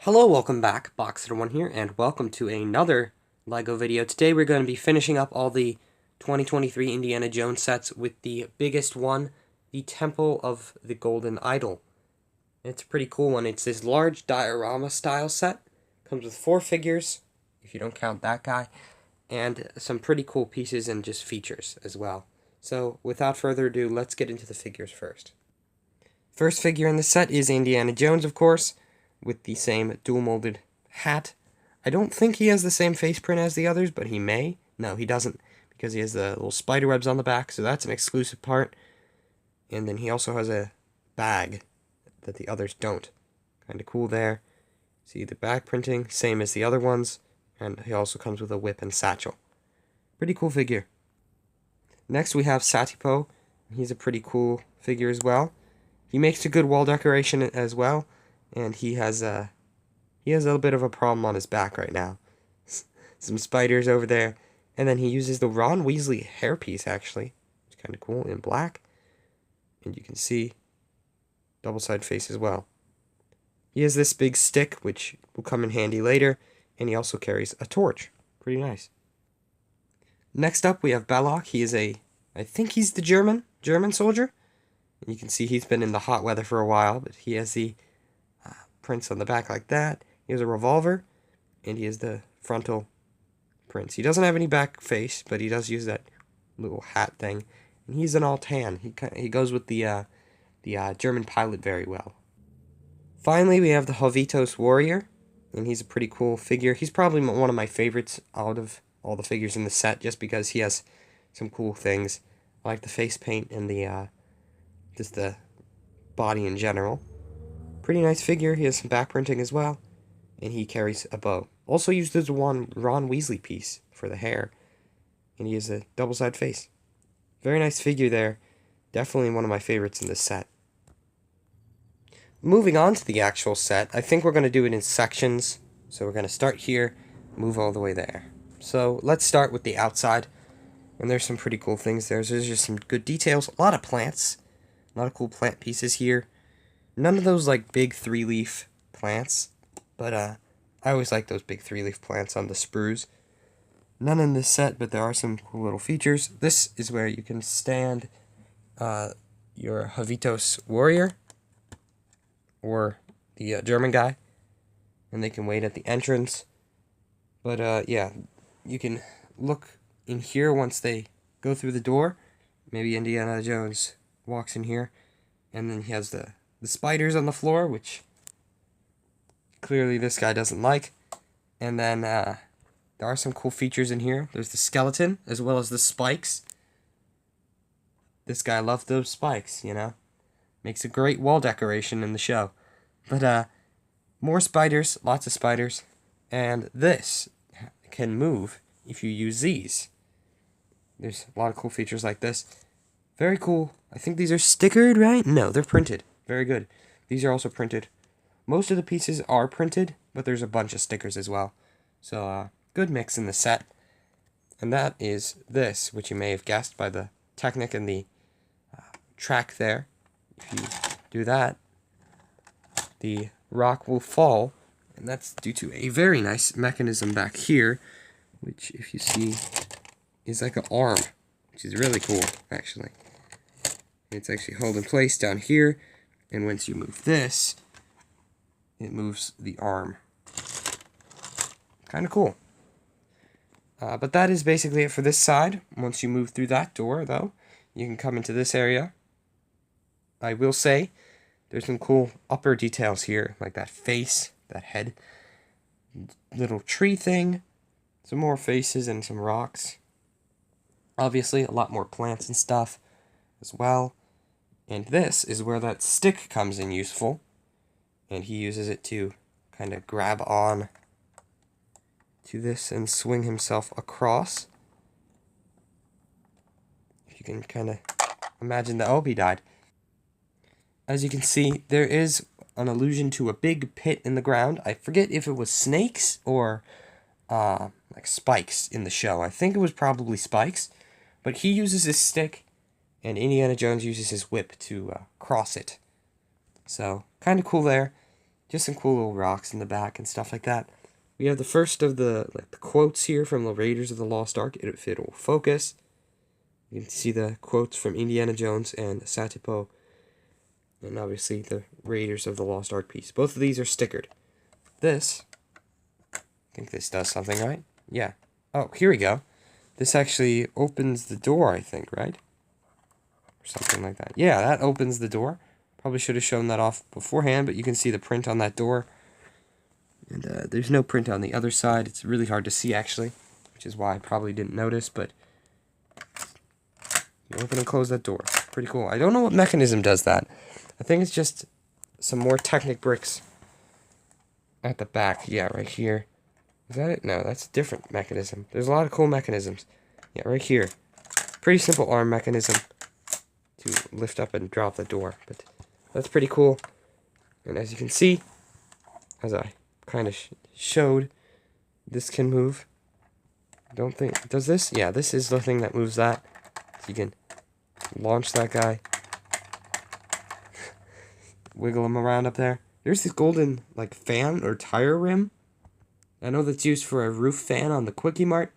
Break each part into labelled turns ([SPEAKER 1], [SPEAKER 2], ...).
[SPEAKER 1] Hello, welcome back, Boxer1 here, and welcome to another LEGO video. Today we're going to be finishing up all the 2023 Indiana Jones sets with the biggest one, the Temple of the Golden Idol. It's a pretty cool one. It's this large diorama style set. Comes with 4 figures, if you don't count that guy, and some pretty cool pieces and just features as well. So without further ado, let's get into the figures first. First figure in the set is Indiana Jones, of course, with the same dual-molded hat. I don't think he has the same face print as the others, but he may. No, he doesn't, because he has the little spider webs on the back, so that's an exclusive part. And then he also has a bag that the others don't. Kind of cool there. See the back printing, same as the other ones, and he also comes with a whip and satchel. Pretty cool figure. Next we have Satipo. He's a pretty cool figure as well. He makes a good wall decoration as well. And he has a little bit of a problem on his back right now. Some spiders over there. And then he uses the Ron Weasley hairpiece, actually. It's kind of cool, in black. And you can see double-sided face as well. He has this big stick, which will come in handy later. And he also carries a torch. Pretty nice. Next up, we have Belloc. He is I think he's the German soldier. And you can see he's been in the hot weather for a while, but he has the prints on the back like that. He has a revolver, and he has the frontal prints. He doesn't have any back face, but he does use that little hat thing. And he's an all tan. He goes with the German pilot very well. Finally, we have the howthe warrior, and he's a pretty cool figure. He's probably one of my favorites out of all the figures in the set, just because he has some cool things. I like the face paint and the just the body in general. Pretty nice figure. He has some back printing as well. And he carries a bow. Also used this one Ron Weasley piece for the hair. And he has a double-sided face. Very nice figure there. Definitely one of my favorites in this set. Moving on to the actual set, I think we're going to do it in sections. So we're going to start here, move all the way there. So let's start with the outside. And there's some pretty cool things there. So there's just some good details. A lot of plants. A lot of cool plant pieces here. None of those, like, big 3-leaf plants, but, I always like those big 3-leaf plants on the sprues. None in this set, but there are some cool little features. This is where you can stand, your howthe warrior, or the, German guy, and they can wait at the entrance. But, yeah, you can look in here once they go through the door. Maybe Indiana Jones walks in here, and then he has the spiders on the floor, which clearly this guy doesn't like. And then there are some cool features in here. There's the skeleton, as well as the spikes. This guy loves those spikes, you know. Makes a great wall decoration in the show. But more spiders, lots of spiders. And this can move if you use these. There's a lot of cool features like this. Very cool. I think these are stickered, right? No, they're printed. Very good. These are also printed. Most of the pieces are printed, but there's a bunch of stickers as well. So, good mix in the set. And that is this, which you may have guessed by the Technic and the track there. If you do that, the rock will fall, and that's due to a very nice mechanism back here, which, if you see, is like an arm, which is really cool, actually. It's actually held in place down here. And once you move this, it moves the arm. Kind of cool. But that is basically it for this side. Once you move through that door, though, you can come into this area. I will say, there's some cool upper details here, like that face, that head, little tree thing, some more faces and some rocks. Obviously, a lot more plants and stuff as well. And this is where that stick comes in useful. And he uses it to kind of grab on to this and swing himself across. If you can kind of imagine the... Oh, he died. As you can see, there is an allusion to a big pit in the ground. I forget if it was snakes or like spikes in the show. I think it was probably spikes. But he uses his stick, and Indiana Jones uses his whip to cross it. So, kind of cool there. Just some cool little rocks in the back and stuff like that. We have the first of the quotes here from the Raiders of the Lost Ark, if it will focus. You can see the quotes from Indiana Jones and Satipo, and obviously the Raiders of the Lost Ark piece. Both of these are stickered. This, I think this does something, right? Yeah. Oh, here we go. This actually opens the door, I think, right? Or something like that. Yeah, that opens the door. Probably should have shown that off beforehand, but you can see the print on that door. And there's no print on the other side. It's really hard to see, actually, which is why I probably didn't notice, but you open and close that door. Pretty cool. I don't know what mechanism does that. I think it's just some more Technic bricks at the back. Yeah, right here. Is that it? No, that's a different mechanism. There's a lot of cool mechanisms. Yeah, right here. Pretty simple arm mechanism to lift up and drop the door, but that's pretty cool. And as you can see, as I kind of showed, this can move. Don't think, does this? Yeah, this is the thing that moves that. So you can launch that guy. Wiggle him around up there. There's this golden, like, fan or tire rim. I know that's used for a roof fan on the Quickie Mart.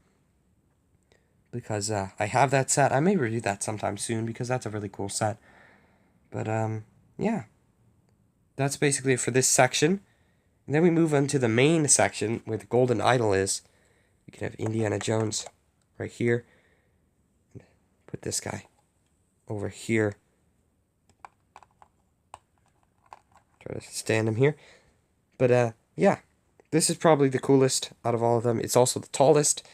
[SPEAKER 1] Because I have that set. I may review that sometime soon because that's a really cool set. But, yeah. That's basically it for this section. And then we move on to the main section where the golden idol is. You can have Indiana Jones right here. Put this guy over here. Try to stand him here. But, yeah. This is probably the coolest out of all of them. It's also the tallest.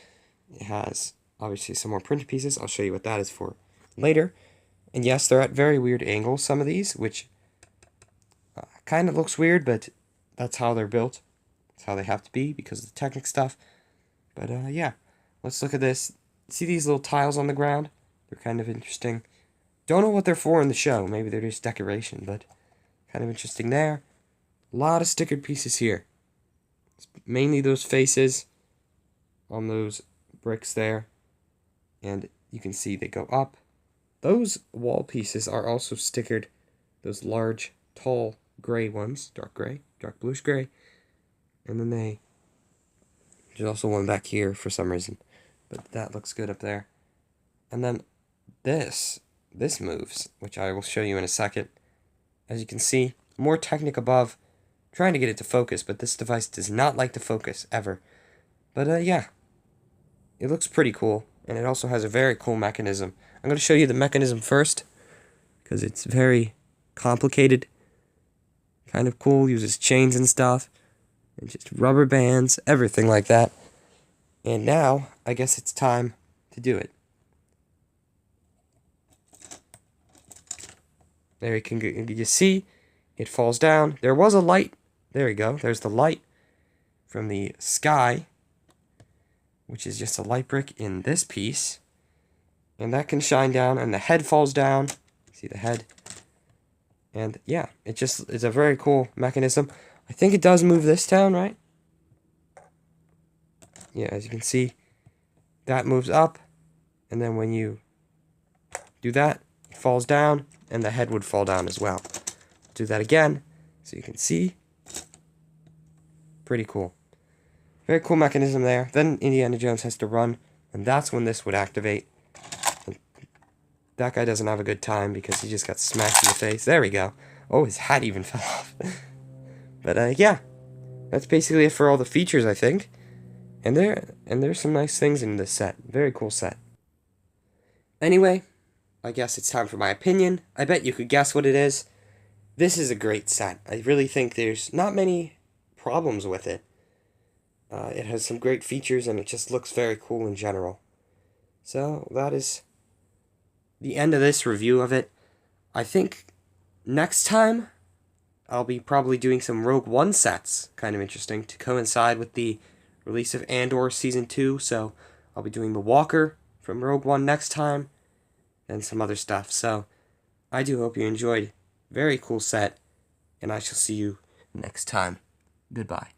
[SPEAKER 1] It has, obviously, some more printed pieces. I'll show you what that is for later. And yes, they're at very weird angles, some of these, which kind of looks weird, but that's how they're built. That's how they have to be because of the Technic stuff. But, yeah. Let's look at this. See these little tiles on the ground? They're kind of interesting. Don't know what they're for in the show. Maybe they're just decoration, but kind of interesting there. A lot of stickered pieces here. It's mainly those faces on those bricks there. And you can see they go up. Those wall pieces are also stickered. Those large, tall, gray ones. Dark gray, dark bluish gray. And then there's also one back here for some reason. But that looks good up there. And then this moves, which I will show you in a second. As you can see, more Technic above. Trying to get it to focus, but this device does not like to focus, ever. But, yeah. It looks pretty cool, and it also has a very cool mechanism. I'm going to show you the mechanism first, because it's very complicated. Kind of cool, uses chains and stuff, and just rubber bands, everything like that. And now, I guess it's time to do it. There you see, it falls down. There was a light. There we go. There's the light from the sky, which is just a light brick in this piece. And that can shine down, and the head falls down. See the head? And yeah, it's a very cool mechanism. I think it does move this down, right? Yeah, as you can see, that moves up, and then when you do that, it falls down, and the head would fall down as well. Do that again, so you can see. Pretty cool. Very cool mechanism there. Then Indiana Jones has to run, and that's when this would activate. And that guy doesn't have a good time because he just got smacked in the face. There we go. Oh, his hat even fell off. But yeah, that's basically it for all the features, I think. And there's some nice things in this set. Very cool set. Anyway, I guess it's time for my opinion. I bet you could guess what it is. This is a great set. I really think there's not many problems with it. It has some great features, and it just looks very cool in general. So, that is the end of this review of it. I think next time, I'll be probably doing some Rogue One sets. Kind of interesting, to coincide with the release of Andor Season 2. So, I'll be doing the Walker from Rogue One next time, and some other stuff. So, I do hope you enjoyed. Very cool set, and I shall see you next time. Goodbye.